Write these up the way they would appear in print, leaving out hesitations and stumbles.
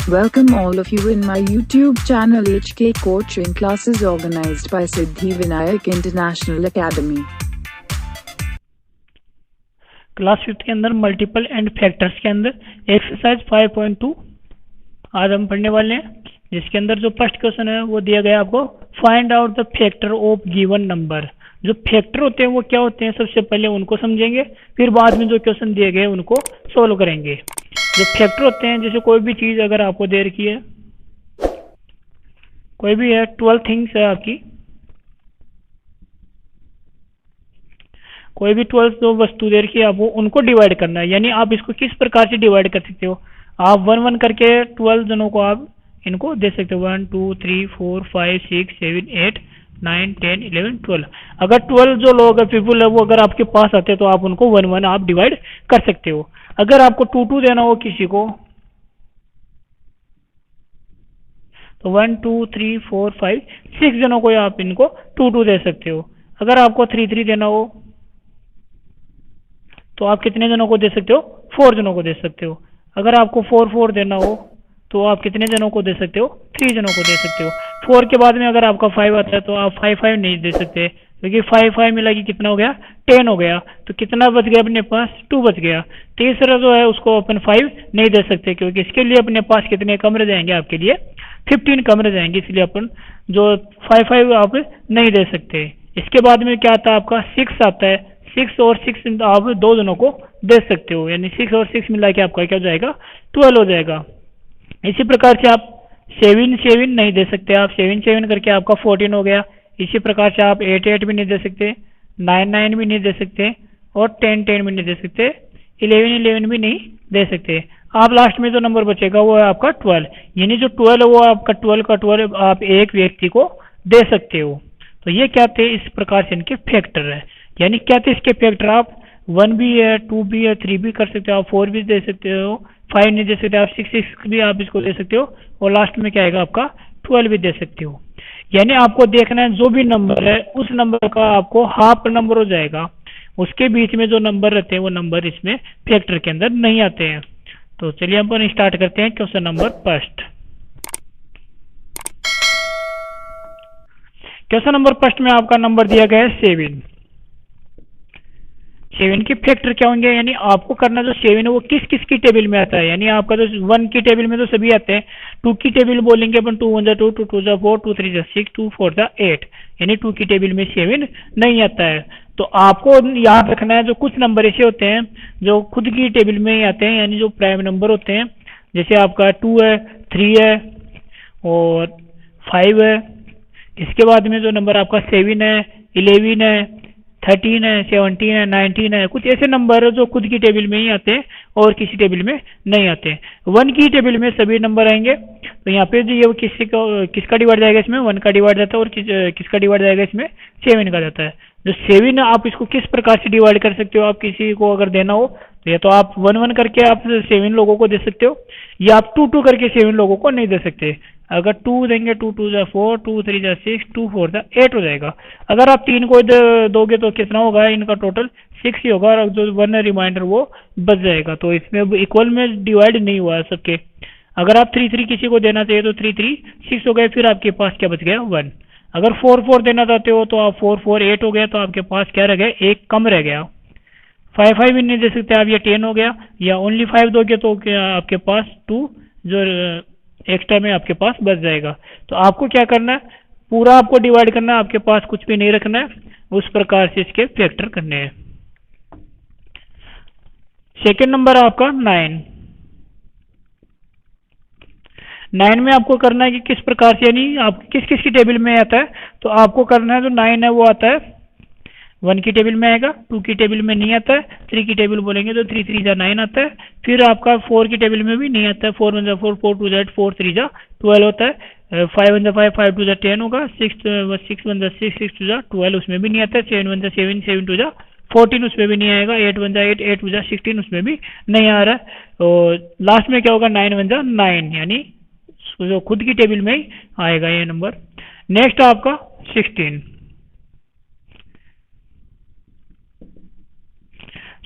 Welcome all of you in my YouTube channel HK Coaching Classes organized by Siddhi Vinayak International Academy. Class 5 के अंदर multiple and factors के अंदर exercise 5.2 आज हम पढ़ने वाले हैं, जिसके अंदर जो फर्स्ट क्वेश्चन है वो दिया गया आपको, find out the factor of given number. जो फैक्टर होते हैं वो क्या होते हैं, सबसे पहले उनको समझेंगे, फिर बाद में जो क्वेश्चन दिए गए उनको सोल्व करेंगे। जो फैक्टर होते हैं, जैसे कोई भी चीज़ अगर आपको दे रखी है, कोई भी है 12 थिंग्स है आपकी, कोई भी 12 जो वस्तु दे रखी है आपको, उनको डिवाइड करना है। यानी आप इसको किस प्रकार से डिवाइड कर सकते हो, आप 1-1 करके 12 जनों को आप इनको दे सकते हो, 1 2 3 4 5 6 7 8 9 10 11 12। अगर 12 जो लोग पीपुल है वो अगर आपके पास आते हैं तो आप उनको 1-1 आप डिवाइड कर सकते हो। अगर आपको 2-2 देना हो किसी को, तो 1 2 3 4 5 6 जनों को आप इनको 2-2 दे सकते हो। अगर आपको 3-3 देना हो तो आप कितने जनों को दे सकते हो, 4 जनों को दे सकते हो। अगर आपको 4-4 देना हो तो आप कितने जनों को दे सकते हो, 3 जनों को दे सकते हो। 4 के बाद में अगर आपका 5 आता है तो आप 5-5 नहीं दे सकते, क्योंकि 5-5 मिला के कितना हो गया, 10 हो गया। तो कितना बच गया अपने पास, 2 बच गया। तीसरा जो है उसको अपन 5 नहीं दे सकते, क्योंकि इसके लिए अपने पास कितने कमरे जाएंगे, आपके लिए 15 कमरे जाएंगे, इसलिए अपन जो 5-5 आप नहीं दे सकते। इसके बाद में क्या आता है आपका, 6 आता है। 6 और 6 आप 2 जनों को दे सकते हो, यानी 6 और 6 मिला के आपका क्या हो जाएगा, 12 हो जाएगा। इसी प्रकार से आप 7-7 नहीं दे सकते, आप 7-7 करके आपका 14 हो गया। इसी प्रकार से आप 8-8 भी नहीं दे सकते, 9-9 भी नहीं दे सकते, और 10-10 भी नहीं दे सकते, 11-11 भी नहीं दे सकते। आप लास्ट में जो नंबर बचेगा वो है आपका 12, यानी जो 12 है वो आपका 12 का 12 आप एक व्यक्ति को दे सकते हो। तो ये क्या थे, इस प्रकार से इनके फैक्टर है। यानी क्या थे इसके फैक्टर, आप 1 भी है, 2 भी है, 3 भी कर सकते हो, आप 4 भी दे सकते हो, 5 नहीं दे सकते, आप 6 भी आप इसको दे सकते हो, और लास्ट में क्या आएगा आपका 12 भी दे सकते हो। यानी आपको देखना है जो भी नंबर है उस नंबर का आपको हाफ नंबर हो जाएगा, उसके बीच में जो नंबर रहते हैं वो नंबर इसमें फैक्टर के अंदर नहीं आते हैं। तो चलिए अपन स्टार्ट करते हैं question number first. Question number first में आपका नंबर दिया गया है 7। 7 के फैक्टर क्या होंगे, यानी आपको करना जो 7 है वो किस किस की टेबल में आता है। यानी आपका जो 1 की टेबल में तो सभी आते हैं, 2 की टेबल बोलेंगे अपन, 2 1 2 2 2 4 2 3 6 2 4 8, यानी 2 की टेबल में 7 नहीं आता है। तो आपको याद रखना है जो कुछ नंबर ऐसे होते हैं जो खुद की टेबल में ही आते हैं, यानी जो प्राइम नंबर होते हैं, जैसे आपका 2 है, 3 है और 5 है। इसके बाद में जो नंबर आपका 7 है, 11 है, 13 है, 17 है, 19 है, कुछ ऐसे नंबर है जो खुद की टेबल में ही आते हैं और किसी टेबल में नहीं आते हैं। 1 की टेबल में सभी नंबर आएंगे, तो यहाँ पे जो ये किसका डिवाइड जाएगा, इसमें 1 का डिवाइड जाता है, और किसका डिवाइड जाएगा, इसमें 7 का जाता है। जो 7 आप इसको किस प्रकार से डिवाइड कर सकते हो, आप किसी को अगर देना हो तो या तो आप 1-1 करके आप 7 लोगों को दे सकते हो, या आप 2-2 करके 7 लोगों को नहीं दे सकते। अगर 2 देंगे, 2 2 4, 2 3 6, 2 4 8 हो जाएगा। अगर आप 3 को दोगे तो कितना होगा, इनका टोटल 6 ही होगा, और जो 1 रिमाइंडर वो बच जाएगा। तो इसमें इक्वल में डिवाइड नहीं हुआ है सबके। अगर आप 3-3 किसी को देना चाहिए तो 3-3 6 हो गए, फिर आपके पास क्या बच गया, 1। अगर 4-4 देना चाहते हो तो आप 4-4 8 हो गया, तो आपके पास क्या रह गया, एक कम रह गया। 5-5 भी नहीं दे सकते आप, ये 10 हो गया, या ओनली 5 दोगे तो क्या आपके पास 2 जो एक्स्ट्रा में आपके पास बच जाएगा। तो आपको क्या करना है, पूरा आपको डिवाइड करना है, आपके पास कुछ भी नहीं रखना है, उस प्रकार से इसके फैक्टर करने हैं। सेकेंड नंबर आपका 9। 9 में आपको करना है कि किस प्रकार से, यानी आप किस किस की टेबल में आता है, तो आपको करना है जो 9 है वो आता है 1 की टेबल में आएगा, 2 की टेबल में नहीं आता है, 3 की टेबल बोलेंगे तो 3 3 9 आता है, फिर आपका 4 की टेबल में भी नहीं आता है, 4 1 4 4 2 8 4 3 12 होता है, 5 1 5 5 2 10 होगा, 6 1 6 6 2 12 उसमें भी नहीं आता है, 7 1 7 7 2 14 उसमें भी नहीं आएगा, 8 1 8 8 2 16 उसमें भी नहीं आ रहा है, और लास्ट में क्या होगा, 9 1 9, यानी जो खुद की टेबल में ही आएगा ये नंबर। नेक्स्ट आपका 16।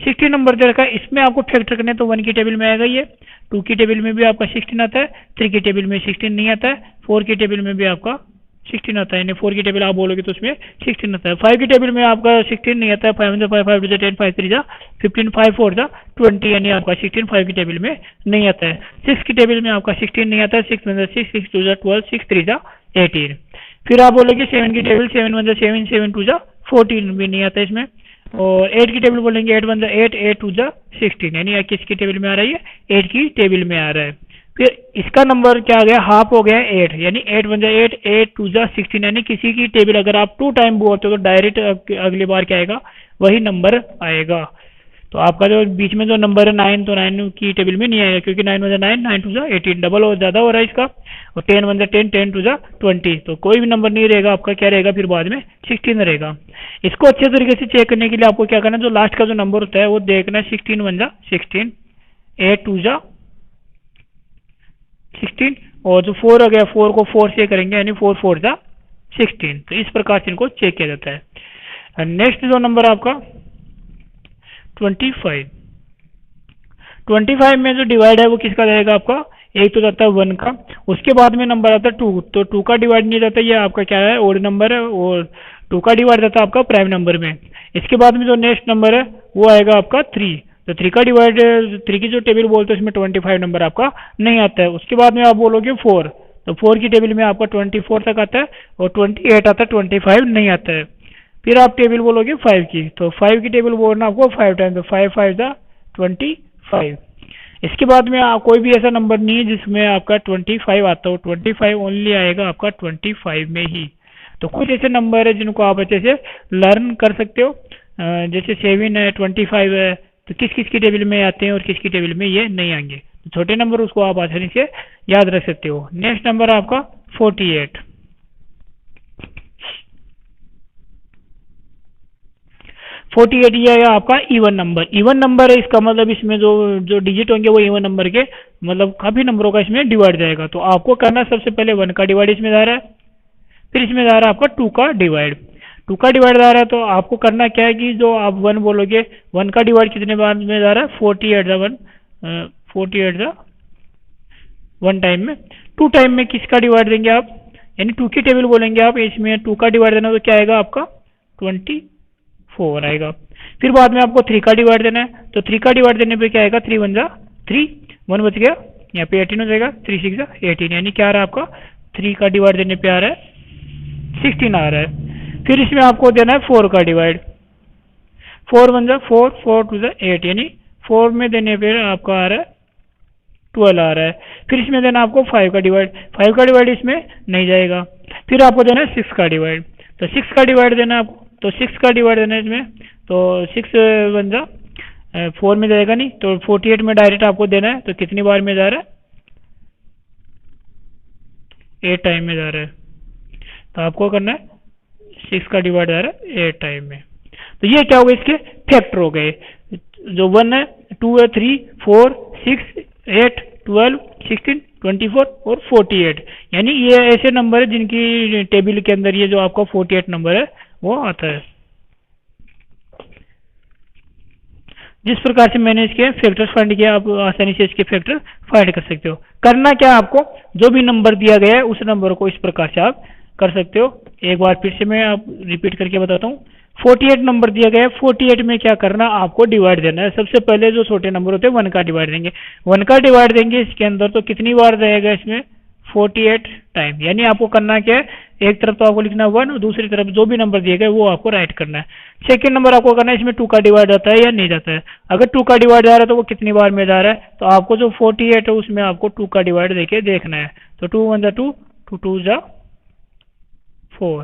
16 नंबर दे रखा है, इसमें आपको फैक्टर करने तो 1 की टेबल में आएगा ये, 2 की टेबल में भी आपका 16 आता है, 3 की टेबल में 16 नहीं आता है, 4 की टेबल में भी आपका 16 आता है, यानी 4 की टेबल आप बोलोगे तो उसमें 16 आता है। 5 की टेबल में आपका 16 नहीं आता है, 5 1 5 5 2 10 5 3 15 5 4 20, यानी आपका 16 5 की टेबल में नहीं आता है। 6 की टेबल में आपका 16 नहीं आता है, 6 1 6 6 2 12 6 3 18। फिर आप बोलोगे 7 की टेबल 7 1 7 7 2 14 भी नहीं आता है इसमें। और 8 की टेबल बोलेंगे 8 1 8 8 2 16, यानी 21 की टेबल में आ रही है, 8 की टेबल में आ रहा है। फिर इसका नंबर क्या आ गया, हाफ हो गया 8, यानी 8 1 8 8 2 16, यानी किसी की टेबल अगर आप 2 टाइम बोलते हो तो डायरेक्ट अगली बार क्या आएगा, वही नंबर आएगा। तो आपका जो बीच में जो नंबर है 9, तो 9 की टेबल में नहीं आएगा, क्योंकि 9 1 9 9 2 18, डबल और ज़्यादा हो रहा है इसका। और 10 1 10 10 2 20, तो कोई भी नंबर नहीं रहेगा आपका, क्या रहेगा फिर बाद में 16 रहेगा। इसको अच्छे तरीके से चेक करने के लिए आपको क्या करना है, जो लास्ट का जो नंबर होता है वो देखना है, 16 1 16, 8 2 16, और जो 4 आ गया 4 को 4 से करेंगे, यानी 4 4 16। तो इस प्रकार से इनको चेक किया जाता है। नेक्स्ट जो नंबर आपका 25, 25 में जो डिवाइड है वो किसका रहेगा आपका, एक तो जाता है 1 का, उसके बाद में नंबर आता है 2, तो 2 का डिवाइड नहीं जाता, ये आपका क्या है, ओड नंबर है, और 2 का डिवाइड जाता है आपका प्राइम नंबर में। इसके बाद में जो नेक्स्ट नंबर है वो आएगा आपका 3, तो 3 का डिवाइड, 3 की जो टेबल बोलते हैं उसमें 25 नंबर आपका नहीं आता है। उसके बाद में आप बोलोगे 4, तो 4 की टेबल में आपका 24 तक आता है, और 28 आता है, 25 नहीं आता है। फिर आप टेबल बोलोगे 5 की, तो 5 की टेबल बोलना आपको 5 टाइम, तो 5 5 25। इसके बाद में कोई भी ऐसा नंबर नहीं है जिसमें आपका 25 आता हो, 25 ओनली आएगा आपका 25 में ही। तो कुछ ऐसे नंबर है जिनको आप अच्छे से लर्न कर सकते हो, जैसे 7 है, 25 है, तो किस किस की टेबल में आते हैं और किस की टेबल में ये नहीं आएंगे। तो छोटे नंबर उसको आप आसानी से याद रख सकते हो। नेक्स्ट नंबर आपका 48, 48 ये है आपका इवन नंबर। इवन नंबर है, इसका मतलब इसमें जो जो डिजिट होंगे वो इवन नंबर के, मतलब काफी नंबरों का इसमें डिवाइड जाएगा। तो आपको करना सबसे पहले 1 का डिवाइड इसमें जा रहा है, फिर इसमें जा रहा है आपका 2 का डिवाइड, 2 का डिवाइड जा रहा है, तो आपको करना क्या है कि जो आप 1 बोलोगे, 1 का डिवाइड कितने बार में जा रहा है, 48 1 टाइम में। 2 टाइम में किसका डिवाइड देंगे आप, यानी 2 की टेबल बोलेंगे आप, इसमें 2 का डिवाइड देना, तो क्या आएगा आपका 24 आएगा। फिर बाद में आपको 3 का डिवाइड देना है, तो 3 का डिवाइड देने पे क्या आएगा, 3 1 3, 1 बच गया, यहाँ पे 18 हो जाएगा, 3 6 18, यानी क्या आ रहा है आपका 3 का डिवाइड देने पे आ रहा है 16 आ रहा है। फिर इसमें आपको देना है 4 का डिवाइड, 4 1 4, 4 2 8, यानी 4 में देने पे आपका आ रहा है 12 आ रहा है। फिर इसमें देना आपको 5 का डिवाइड, 5 का डिवाइड इसमें नहीं जाएगा। फिर आपको देना है 6 का डिवाइड, तो 6 का डिवाइड देना आपको, तो 6 का डिवाइड देना है इसमें, तो 6 1 4 में जाएगा नहीं, तो 48 में डायरेक्ट आपको देना है, तो कितनी बार में जा रहा है, 8 टाइम में जा रहा है। तो आपको करना है 6 का डिवाइड जा रहा है 8 टाइम में। तो ये क्या हो गए, इसके फैक्टर हो गए, जो 1 है, 2 है, 3 4 6 8 12 16 24 और 48, यानी ये ऐसे नंबर है जिनकी टेबल के अंदर ये जो आपका 48 नंबर है वो आता है। जिस प्रकार से मैंने इसके फैक्टर्स फाइंड किया, आप आसानी से इसके फैक्टर फाइंड कर सकते हो। करना क्या आपको, जो भी नंबर दिया गया है उस नंबर को इस प्रकार से आप कर सकते हो। एक बार फिर से मैं आप रिपीट करके बताता हूँ। 48 नंबर दिया गया है, 48 में क्या करना, आपको डिवाइड देना है। सबसे पहले जो छोटे नंबर होते हैं 1 का डिवाइड देंगे, 1 का डिवाइड देंगे इसके अंदर, तो कितनी बार रहेगा इसमें, 48 टाइम। यानी आपको करना क्या है, एक तरफ तो आपको लिखना 1 और दूसरी तरफ जो भी नंबर दिया गया वो आपको राइट करना है। सेकंड नंबर आपको करना है, इसमें 2 का डिवाइड जाता है या नहीं जाता है। अगर 2 का डिवाइड जा रहा है तो वो कितनी बार में जा रहा है, तो आपको जो 48 है उसमें आपको 2 का डिवाइड देके देखना है। तो 2 1 2, 2 2 4।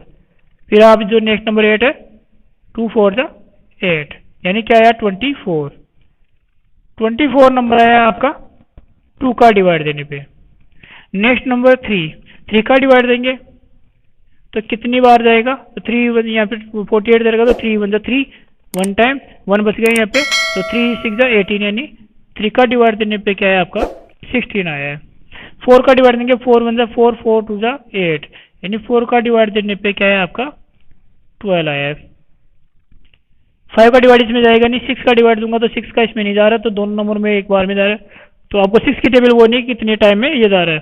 फिर आप जो नेक्स्ट नंबर 8 है, 2 4 8, यानी क्या आया 24। 24 नंबर आया आपका 2 का डिवाइड देने पे। नेक्स्ट नंबर 3 का डिवाइड देंगे तो कितनी बार जाएगा, तो 3 यहाँ पे 48 जाएगा, तो 3 1 3, 1 टाइम, 1 बच गया यहाँ पे, तो 3 6 18, यानी 3 का डिवाइड देने पे क्या है आपका 16 आया है। 4 का डिवाइड देंगे, 4 1 4, 4 2 8, यानी 4 का डिवाइड देने पे क्या है आपका 12 आया है। 5 का डिवाइड इसमें जाएगा नहीं, 6 का डिवाइड दूंगा तो 6 का इसमें नहीं जा रहा, तो दोनों नंबर में एक बार में जा रहा है। तो आपको 6 की टेबल बोलनी है कितने टाइम में ये जा रहा है।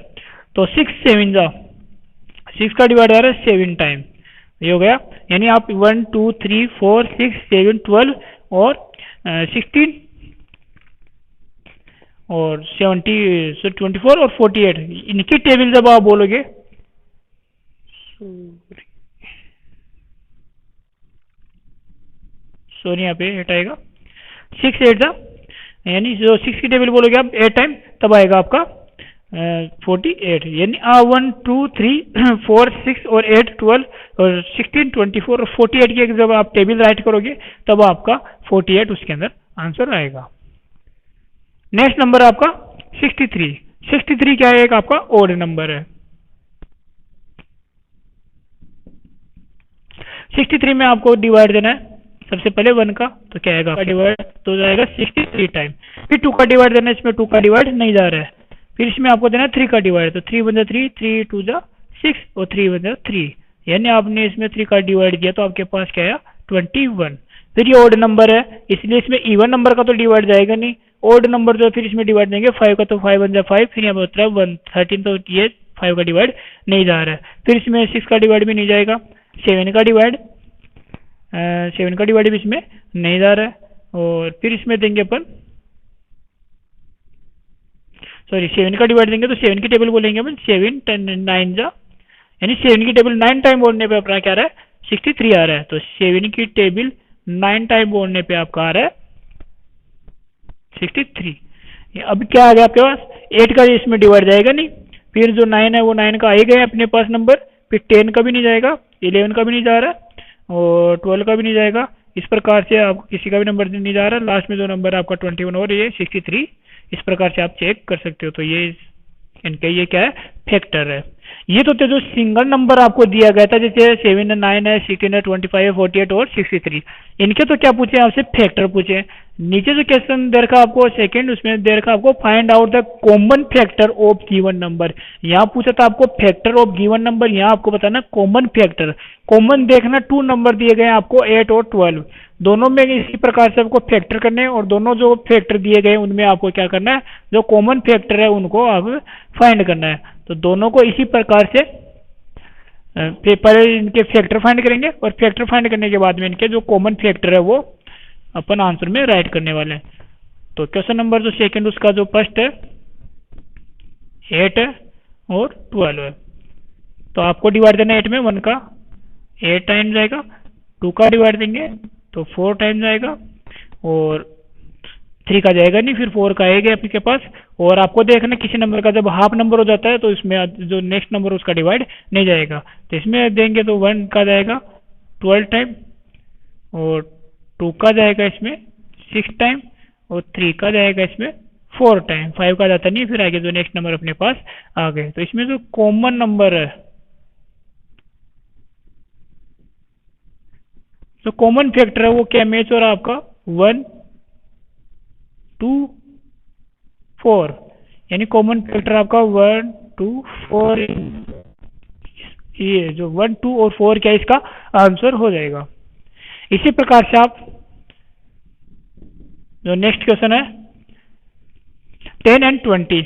तो 6 7 जा, 6 का डिवाइड आ रहा है 7 टाइम, ये हो गया। यानी आप 1 2 3 4 6 7 12 और 16 और 24 और 48 इनकी टेबल जब आप बोलोगे, सॉरी यहाँ पे 8 आएगा, 6 8 जा, यानी जो 6 की टेबल बोलोगे आप 8 टाइम, तब आएगा आपका 48। यानी 1 2 3 4 6 और 8 12 और 16 24 और 48 की जब आप टेबल राइट करोगे तब आपका 48 उसके अंदर आंसर आएगा। नेक्स्ट नंबर आपका 63। 63 क्या है, एक आपका ओड नंबर है। 63 में आपको डिवाइड देना है सबसे पहले 1 का, तो क्या आएगा डिवाइड, तो जाएगा 63 टाइम। फिर 2 का डिवाइड देना है, इसमें 2 का डिवाइड नहीं जा रहा है। फिर इसमें आपको देना है 3 का डिवाइड, तो 3 1 3 3 2 6 और 3 1 3, यानी आपने इसमें 3 का डिवाइड किया तो आपके पास क्या आया 21। फिर ये ओड नंबर है, इसलिए इसमें इवन नंबर का तो डिवाइड जाएगा नहीं, ओड नंबर जो फिर इसमें डिवाइड देंगे 5 का, तो 5 1 5, फिर यहाँ पर 1 13, तो ये 5 का डिवाइड नहीं जा रहा है। फिर इसमें 6 का डिवाइड भी नहीं जाएगा, 7 का डिवाइड 7 का डिवाइड भी इसमें नहीं जा रहा है। और फिर इसमें देंगे अपन, सॉरी 7 का डिवाइड देंगे तो 7 की टेबल बोलेंगे अपन 7 10 9 जा, यानी 7 की टेबल 9 टाइम बोलने पे अपना क्या आ रहा है 63 आ रहा है। तो 7 की टेबल 9 टाइम बोलने पे आपका आ रहा है 63। अब क्या आ गया आपके पास, 8 का इसमें डिवाइड जाएगा नहीं, फिर जो 9 है वो 9 का आ ही गया अपने पास नंबर, फिर 10 का भी नहीं जाएगा, 11 का भी नहीं जा रहा और 12 का भी नहीं जाएगा। इस प्रकार से आपको किसी का भी नंबर नहीं जा रहा, लास्ट में जो नंबर आपका 21 और ये 63, इस प्रकार से आप चेक कर सकते हो। तो ये इनके ये क्या है फैक्टर है। ये तो जो सिंगल नंबर आपको दिया गया था जैसे 7 है 9 है 16 है 25 है 48 और 63, इनके तो क्या पूछे आपसे फैक्टर पूछे। नीचे जो क्वेश्चन दे रखा आपको सेकंड, उसमें दे रखा आपको find out the common factor of given number. यहाँ पूछा था आपको फैक्टर ऑफ गिवन नंबर, यहाँ आपको बताना कॉमन फैक्टर। कॉमन देखना 2 नंबर दिए गए आपको 8 और 12, दोनों में इसी प्रकार से आपको फैक्टर करने हैं और दोनों जो फैक्टर दिए गए उनमें आपको क्या करना है, जो कॉमन फैक्टर है उनको आप फाइंड करना है। तो दोनों को इसी प्रकार से पहले इनके फैक्टर फाइंड करेंगे और फैक्टर फाइंड करने के बाद में इनके जो कॉमन फैक्टर है वो अपन आंसर में राइट करने वाले हैं। तो क्वेश्चन नंबर जो सेकंड उसका जो फर्स्ट है 8 है और 12 है, तो आपको डिवाइड देना है 8 में 1 का 8 टाइम जाएगा, 2 का डिवाइड देंगे तो 4 टाइम जाएगा और 3 का जाएगा नहीं, फिर 4 का आएगा आपके पास। और आपको देखना किसी नंबर का जब हाफ नंबर हो जाता है तो इसमें जो नेक्स्ट नंबर उसका डिवाइड नहीं जाएगा, तो इसमें देंगे तो 1 का जाएगा 12 टाइम और 2 का जाएगा इसमें 6 टाइम और 3 का जाएगा इसमें 4 टाइम, 5 का जाता नहीं, फिर आगे जो नेक्स्ट नंबर अपने पास आ गए। तो इसमें जो कॉमन नंबर है, जो कॉमन फैक्टर है वो क्या मैच हो रहा है आपका 1 2 4, यानी कॉमन फैक्टर आपका 1 2 4, ये जो 1 2 और 4 क्या इसका आंसर हो जाएगा। इसी प्रकार से आप जो नेक्स्ट क्वेश्चन है 10 एंड 20,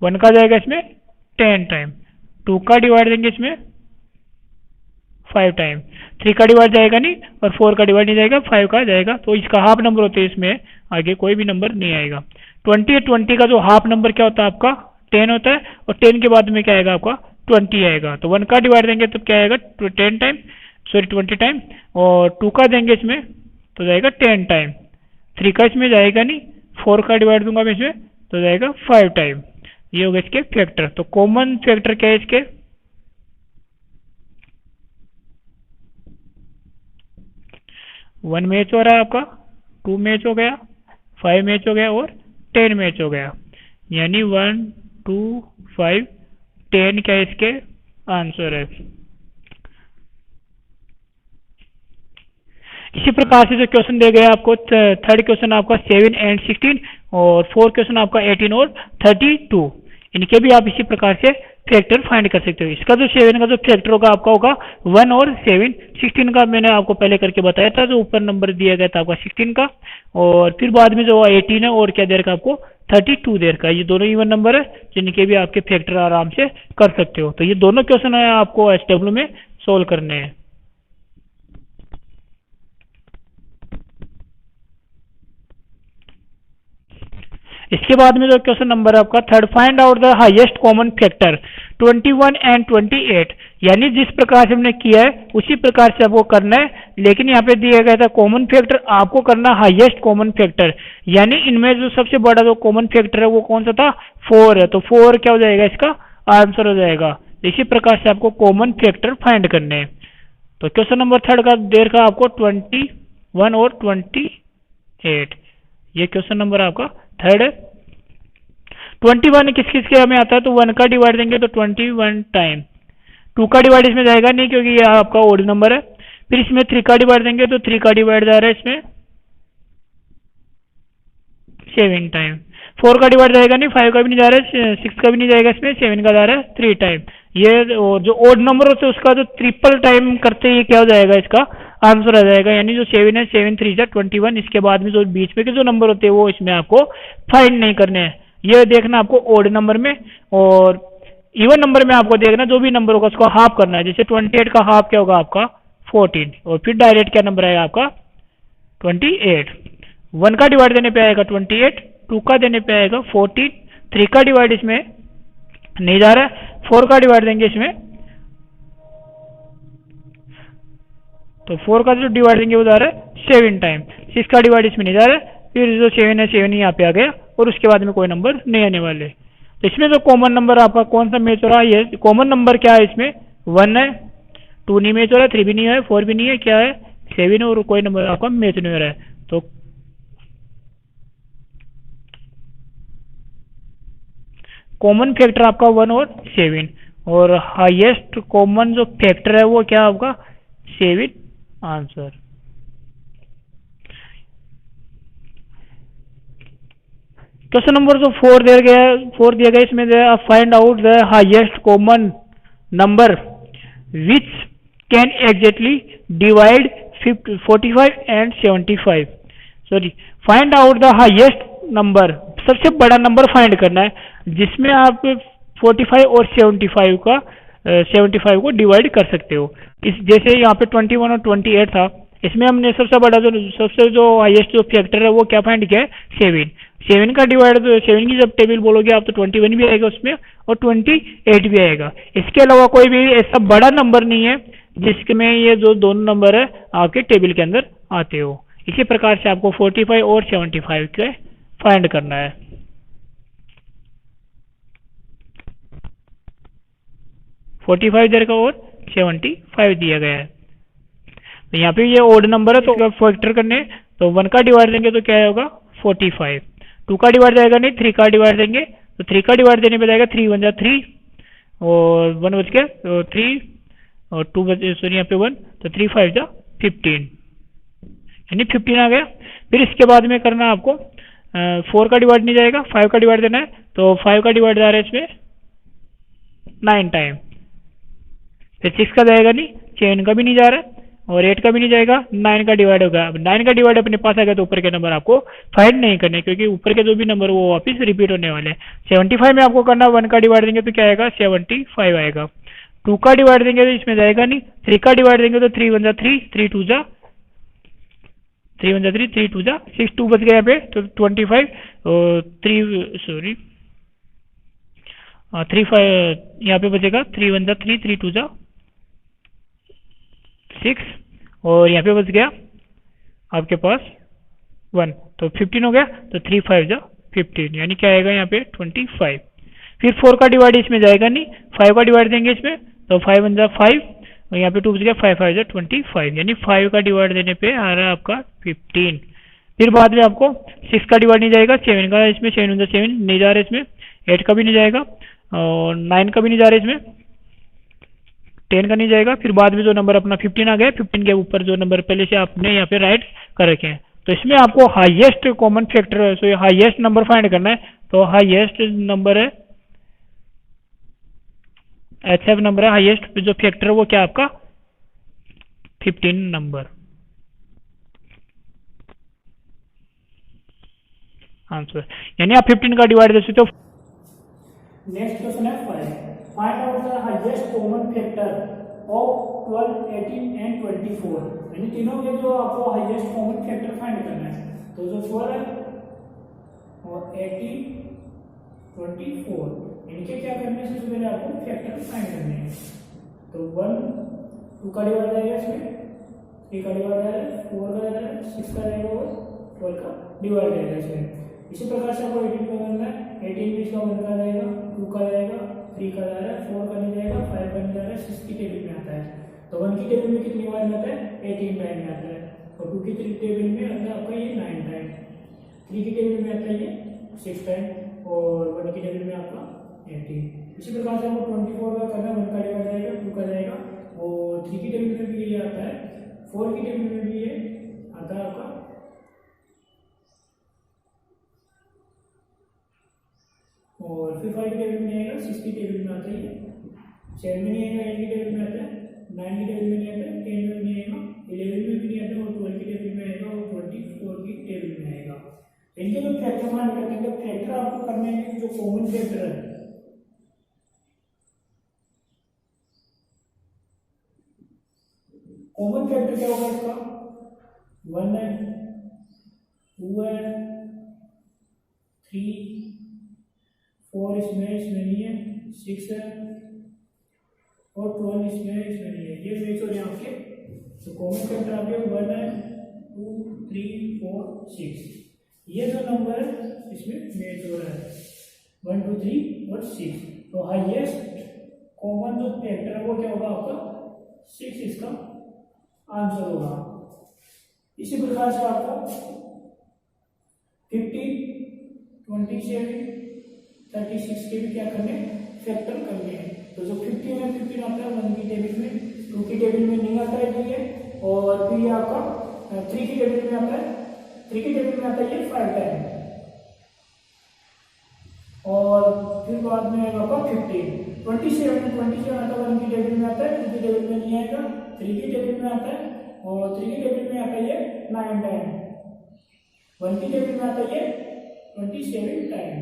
1 का जाएगा इसमें 10 टाइम, 2 का डिवाइड देंगे इसमें 5 टाइम, 3 का डिवाइड जाएगा नहीं और 4 का डिवाइड नहीं जाएगा, 5 का जाएगा, तो इसका हाफ नंबर होते हैं, इसमें आगे कोई भी नंबर नहीं आएगा। 20 का जो हाफ नंबर क्या होता है आपका 10 होता है और 10 के बाद में क्या आएगा आपका 20 आएगा। तो 1 का डिवाइड देंगे तो क्या आएगा 10 टाइम, सॉरी 20 टाइम, और 2 का देंगे इसमें तो जाएगा 10 टाइम, 3 का इसमें जाएगा नहीं, 4 का डिवाइड दूंगा मैं इसमें तो जाएगा 5 टाइम। ये हो गए इसके फैक्टर। तो कॉमन फैक्टर क्या है इसके 1 मैच हो रहा है आपका, 2 मैच हो गया, 5 मैच हो गया और 10 मैच हो गया, यानी 1 2 5 10 क्या इसके आंसर है। इसी प्रकार से जो क्वेश्चन दे गए आपको, थर्ड क्वेश्चन आपका 7 एंड 16 और 4 क्वेश्चन आपका 18 और 32, इनके भी आप इसी प्रकार से फैक्टर फाइंड कर सकते हो। इसका जो 7 का जो फैक्टर होगा आपका होगा 1 और 7। 16 का मैंने आपको पहले करके बताया था, जो ऊपर नंबर दिया गया था आपका 16 का, और फिर बाद में जो 18 है और क्या देर का आपको 32 देर का। ये दोनों इवन नंबर है जिनके भी आपके फैक्टर आराम से कर सकते हो। तो ये दोनों क्वेश्चन है आपको एसडब्ल्यू में सोल्व करने हैं। इसके बाद में जो क्वेश्चन नंबर है आपका third, find out the highest common factor 21 and 28। यानी जिस प्रकार से हमने किया है उसी प्रकार से आपको करना है, लेकिन यहाँ पे दिया गया था कॉमन फैक्टर, आपको करना हाईएस्ट कॉमन फैक्टर। यानी इनमें जो सबसे बड़ा जो कॉमन फैक्टर है वो कौन सा था, 4 है। तो 4 क्या हो जाएगा, इसका आंसर हो जाएगा। इसी प्रकार से आपको कॉमन फैक्टर फाइंड करने हैं। तो क्वेश्चन नंबर थर्ड का देर का आपको 21 और 28, ये क्वेश्चन नंबर आपका थर्ड है। 21 किस किस के हमें आता है, तो 1 का डिवाइड देंगे तो 21 टाइम, 2 का डिवाइड इसमें जाएगा नहीं क्योंकि ये आपका ओड नंबर है। फिर इसमें 3 का डिवाइड देंगे तो 3 का डिवाइड जा रहा है इसमें 7 टाइम। 4 का डिवाइड जाएगा नहीं, 5 का भी नहीं जा रहा है, 6 का भी नहीं जाएगा इसमें, 7 का जा रहा है 3 टाइम। ये जो ओड नंबर होता है उसका जो ट्रिपल टाइम करते ही क्या हो जाएगा, इसका आंसर आ जाएगा। यानी जो 7 है, 7 3 21। इसके बाद में जो बीच में के जो नंबर होते हैं वो इसमें आपको फाइंड नहीं करने हैं, ये देखना आपको ओड नंबर में। और इवन नंबर में आपको देखना जो भी नंबर होगा उसको हाफ करना है। जैसे 28 का हाफ क्या होगा आपका 14, और फिर डायरेक्ट क्या नंबर आएगा आपका 28। 1 का डिवाइड देने पे आएगा 28, 2 का देने पे आएगा 14, 3 का डिवाइड इसमें नहीं जा रहा है, 4 का डिवाइड देंगे इसमें तो 4 का जो डिवाइड देंगे वो जा रहा है 7 टाइम, 6 का डिवाइड इसमें नहीं जा रहा है, फिर जो 7 है 7 ही यहाँ पे आ गया, और उसके बाद में कोई नंबर नहीं आने वाले। तो इसमें जो कॉमन नंबर आपका कौन सा मैच हो रहा है, ये कॉमन नंबर क्या है इसमें 1 है, 2 नहीं मैच हो रहा है, 3 भी नहीं है, 4 भी नहीं है, क्या है 7 है, और कोई नंबर आपका मैच नहीं हो रहा है। तो कॉमन फैक्टर आपका 1 और 7, और हाईएस्ट कॉमन जो फैक्टर है वो क्या आपका 7 आंसर। क्वेश्चन नंबर जो 4 दिया गया इसमें find out the highest common number which can exactly divide 45 and 75। Sorry, find out the highest number, सबसे बड़ा नंबर फाइंड करना है जिसमें आप 45 और 75 को डिवाइड कर सकते हो। इस जैसे यहाँ पे 21 और 28 था, इसमें हमने सबसे जो हाईएस्ट जो फैक्टर है वो क्या फाइंड किया है 7 का डिवाइड। 7 की जब टेबल बोलोगे आप तो 21 भी आएगा उसमें और 28 भी आएगा। इसके अलावा कोई भी ऐसा बड़ा नंबर नहीं है जिसमें ये जो दोनों नंबर है आपके टेबल के अंदर आते हो। इसी प्रकार से आपको 45 और 75 के फाइंड करना है। देर का और 75 दिया गया है। तो यहाँ पे ये ओड नंबर है तो फैक्टर करने, तो 1 का डिवाइड देंगे तो क्या होगा 45, 2 का डिवाइड जाएगा नहीं, 3 का डिवाइड देंगे तो 3 का डिवाइड देने पे जाएगा 3 1 जा 3 और 1 बच गया तो 3 और 2 बचे, सॉरी यहाँ पे 1, तो 3 5 जा 15, यानी 15 आ गया। फिर इसके बाद में करना आपको 4 का डिवाइड नहीं जाएगा, 5 का डिवाइड देना है, तो 5 का डिवाइड जा रहा है इसमें 9 टाइम। फिर 6 का जाएगा नहीं, 7 का भी नहीं जा रहा है और 8 का भी नहीं जाएगा, 9 का डिवाइड होगा। अब 9 का डिवाइड अपने पास आएगा तो ऊपर के नंबर आपको फाइंड नहीं करने, क्योंकि ऊपर के जो भी नंबर वो वापस रिपीट होने वाले हैं। 75 में आपको करना 1 का डिवाइड देंगे तो क्या आएगा 75 आएगा, 2 का डिवाइड देंगे तो इसमें जाएगा नहीं, 3 का डिवाइड देंगे तो 3 1 जा 3, 3 2 जा 3 1 जा 3, 3 2 जा 6, 2 बच गया यहाँ पे तो 25 और 3 सॉरी 3 5 यहाँ पे बचेगा 3 1 जा 3, 3 2 जा 6 और यहाँ पे बच गया आपके पास 1, तो 15 हो गया, तो 3 5 जा 15, यानी क्या आएगा यहाँ पे 25। फिर 4 का डिवाइड इसमें जाएगा नहीं, 5 का डिवाइड देंगे इसमें तो 5 1 जा 5 और यहाँ पे 2 बच गया, 5 5 जा 25, यानी 5 का डिवाइड देने पे आ रहा है आपका 15। फिर बाद में आपको 6 का डिवाइड नहीं जाएगा, 7 का इसमें 7 1 जा 7 नहीं जा रहा है इसमें, 8 का भी नहीं जाएगा और 9 का भी नहीं जा रहा है इसमें, 10 का नहीं जाएगा। फिर बाद में जो नंबर अपना 15 आ गया, 15 के ऊपर जो नंबर पहले से आपने यहाँ पे राइट कर रखे हैं। तो इसमें आपको हाईएस्ट कॉमन फैक्टर, सो हाईएस्ट नंबर फाइंड करना है। तो हाईएस्ट नंबर है HF नंबर है, हाईएस्ट जो फैक्टर वो क्या आपका 15 नंबर आंसर, यानी आप 15 का डिवाइड कर सकते हो। नेक्स्ट क्वेश्चन है find out the highest common factor of 12, 18 and 24, यानी तीनों के जो आपको हाईएस्ट कॉमन फैक्टर फाइंड करना है। तो जो 12 है और 18, 24, इनके क्या करने से पहले आपको फैक्टर फाइंड करने हैं। तो 1 2 का डिवाइड आएगा, इसमें 3 का डिवाइड आएगा, 4 का जाएगा, 6 का जाएगा और 12 का डिवाइड आएगा इसमें। इसी प्रकार से आपको 18 का करना है, 18 भी इसका 1 का जाएगा, 2 का जाएगा, 3 का जाएगा, 4 का नहीं जाएगा, 5 का नहीं जाएगा, 6 की टेबल में आता है। तो 1 की टेबल में कितनी बार में आता है, 18 टाइम में आता है, और 2 की टेबल में आता है आपका ये 9 टाइम, 3 की टेबल में आता है ये 6 टाइम, और 1 की टेबल में आपका 18। इसी प्रकार से आपको 24 का करना है, 1 का डिवाइड आएगा, 2 का जाएगा, और 3 की टेबल में भी ये आता है, 4 की टेबल में भी ये आता है आपका, और फिर 5 की टेबल में आएगा, 6 की टेबल में आता है, 7 में नहीं आएगा, 8 की टेबल में आता है, 9 की टेबल में नहीं आता है, 10 में नहीं आएगा, 11 में भी नहीं आता है, और 12 की टेबल में आएगा, और 24 की टेबल में आएगा। इनके जो फैक्टर फाइंड करते हैं, फैक्टर आपको करने हैं जो कॉमन फैक्टर है, कॉमन फैक्टर क्या होगा इसका, 1 है, 2 है, 3, 4 इसमें नहीं है, 6 है, और 12 इसमें नहीं है, ये मैच हो रहे हैं आपके। तो कॉमन फैक्टर आपके 1 है, 2, 3, 4, 6, ये जो नंबर है इसमें मैच हो रहा है, 1, 2, 3 और 6। तो हाईएस्ट कॉमन जो फैक्टर है वो क्या होगा आपका 6, इसका आंसर होगा। इसी प्रकार से आपको 50, 27, 36 के भी क्या करने फैक्टर करने हैं। तो जो 15 है 15 आता है 1 की टेबल में, 2 की टेबल में नहीं आता है ये, और फिर आपका 3 की टेबल में आता है, 3 की टेबल में आता है ये 5 टाइम, और फिर बाद में आएगा आपका 15, 27 आता है 1 की टेबल में आता है, 2 की टेबल में नहीं आएगा, 3 की टेबल में आता है, और 3 की टेबल में आता है ये 9 टाइम, 1 की टेबल में आता है ये 27 टाइम,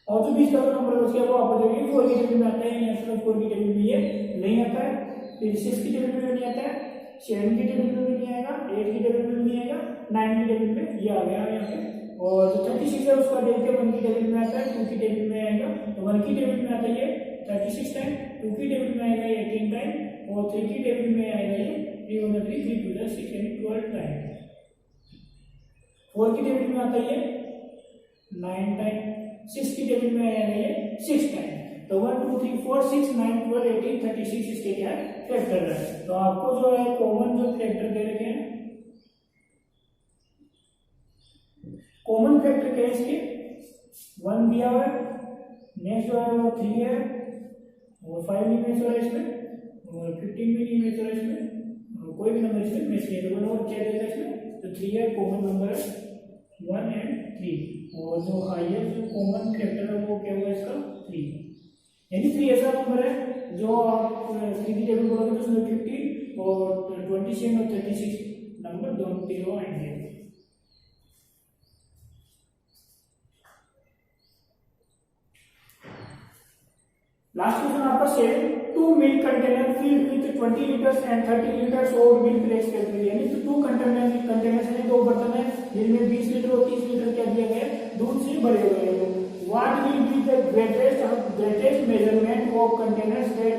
और जो 20 का नंबर बच गया वो आपको देखिए 4 की टेबल में आता है, यहाँ से 4 की टेबल में ये नहीं आता है, फिर 6 की टेबल में नहीं आता है, 7 की टेबल में नहीं आएगा, 8 की टेबल में नहीं आएगा, 9 की टेबल में ये आ गया यहाँ पे, और जो 36 है उसका देखते हैं 1 की टेबल में आता है, 2 की टेबल में आएगा, तो 1 की टेबल में आता है ये 36 टाइम, 2 की टेबल में आएगा ये 18 टाइम, और 3 की टेबल में आएगा ये 3 1 3 3 2 6 यानी 12 टाइम, 4 की टेबल में आता है ये 9 टाइम, 6 की टेबल में आएगा ये 6 टाइम। तो 1 2 3 4 6 9 12 18 36 इसके क्या है फैक्टर है। तो आपको जो है कॉमन जो फैक्टर दे रखे हैं, कॉमन फैक्टर क्या है इसके 1 दिया हुआ है, नेक्स्ट जो है वो 3 है, और 5 नहीं मैच हो रहा है इसमें, और 15 भी नहीं मैच हो रहा है इसमें, और कोई भी नंबर इसमें मैच नहीं है, और क्या देगा इसमें, तो 3 है, कॉमन नंबर है 1 एंड 3, और जो हाईएस्ट जो कॉमन फैक्टर है वो क्या होगा इसका 3, यानी 3 ऐसा नंबर है जो आप 3 की टेबल बोलोगे तो उसमें 50 और 27 और 36 नंबर दोनों तीनों आएंगे। लास्ट क्वेश्चन आपका 7 2 milk container filled with 20 liters and 30 liters of milk respectively, यानी तो 2 कंटेनर्स हैं, 2 बर्तन है जिनमें 20 लीटर और 30 लीटर क्या दिया गया है दूध से भरे हुए हैं। What will be the greatest measurement of containers that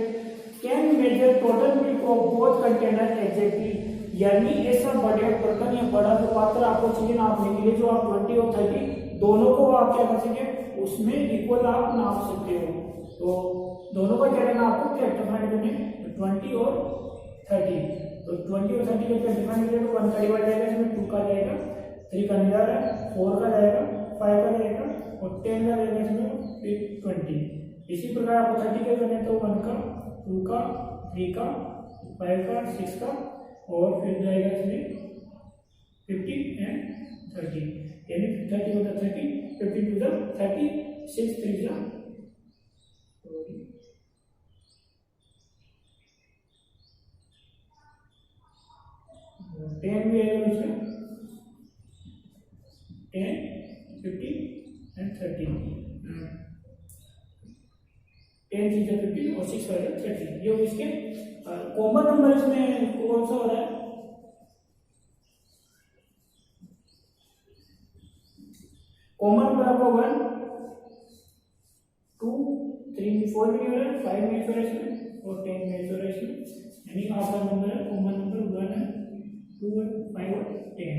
can measure total milk of both containers exactly, यानी ऐसा बड़े बर्तन या बड़ा जो पात्र आपको चाहिए नापने के लिए, जो आप 20 और 30 दोनों को आप क्या कर सके उसमें इक्वल आप नाप सकते हो। तो दोनों का क्या लेना आपको फैक्टर फाइंड करने, 20 और 30, तो 20 और 30 का फैक्टर फाइंड करें तो 1 का डिवाइड जाएगा, इसमें 2 का जाएगा, 3 का नहीं जा रहा है, 4 का जाएगा, 5 का जाएगा, और 10 का जाएगा, इसमें फिर 20। इसी प्रकार आपको 30 का करना है तो 1 का, 2 का, 3 का, 5 का, 6 का, और फिर जाएगा इसमें 50 एंड 30, यानी 30 होता 30, 50 टू 30, 6 3 जा 10 भी है इसमें, 10, 15 एंड 13, 10 चीजें 15 और 6 वाले 13। ये इसके कॉमन नंबर इसमें कौन सा हो रहा है? कॉमन नंबर आपका 1, 2, 3, 4 में हो रहा है, 5 में हो रहा है इसमें और 10 में हो रहा है इसमें। यानी आपका नंबर है कॉमन नंबर 1 है, 2 है, 5 और 10।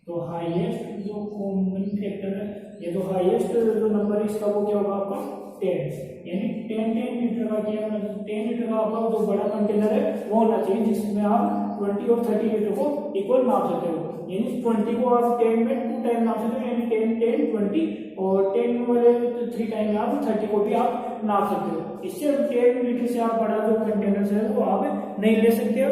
तो हाईएस्ट जो कॉमन फैक्टर है, ये तो हाईएस्ट जो नंबर है इसका वो क्या होगा आपका 10। यानी 10 लीटर का क्या होना चाहिए? 10 लीटर का आपका जो बड़ा कंटेनर है वो होना चाहिए जिसमें आप 20 और 30 लीटर को इक्वल नाप सकते हो। यानी 20 को आप 10 में 2 टाइम नाप सकते हो, यानी 10, 10, 20 और 10 वाले 3 टाइम में आप 30 को भी आप नाप सकते हो। इससे 10 लीटर से आप बड़ा जो कंटेनर है वो आप नहीं ले सकते हो।